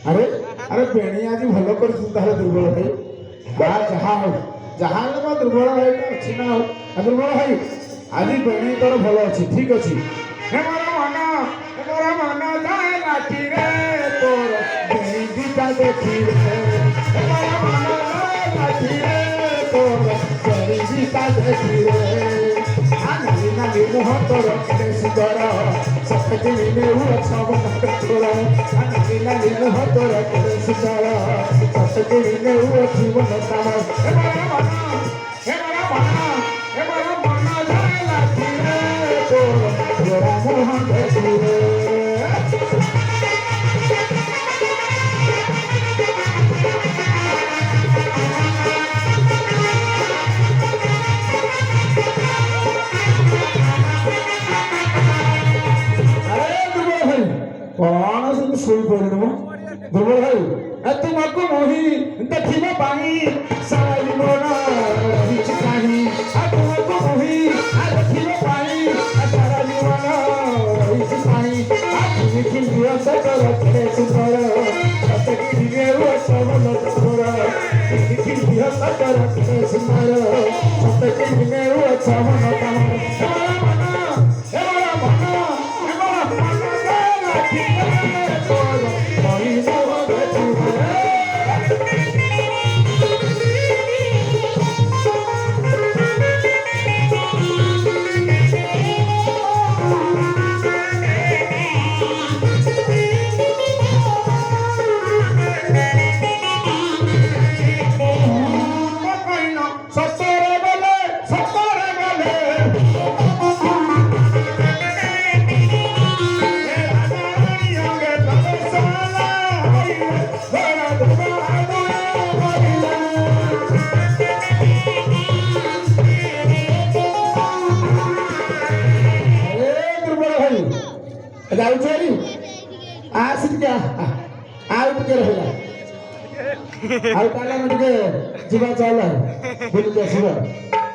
अरे अरे बेणी आज भल कर दुर्बल भाई जहाँ दुर्बल भाई अच्छी ना हो दुर्बल भाई आज बेणी तोर भल अच्छी ठीक अच्छी मोर मन जाए लाठी रे तोर बेणी दीटा देखी रे मोर मन जाए लाठी रे तोर बेणी दीटा देखी रे नाली नाली मुह तोर केड़े सुंदर सपटी में सब तोर नाली नाली मुह तोर केड़े सुंदर सपटी में जीवन तार तोरा मुह देखी रे कौन सब सोई पड़ो दुर्बल भाई तुमको मोही देखिबा पाई सारी मोरा हिच काही तुमको मोही देखिबा पाई सारी मोरा हिच काही तुम की दिया सकर के सुंदर सतकी दिए वो सब लतोरा तुम की दिया सकर के सुंदर सतकी दिए वो सब लतोरा जाऊरी आसिक क्या आउ टे रहा आउ ताला में टे जीवा चल बुल के आसब।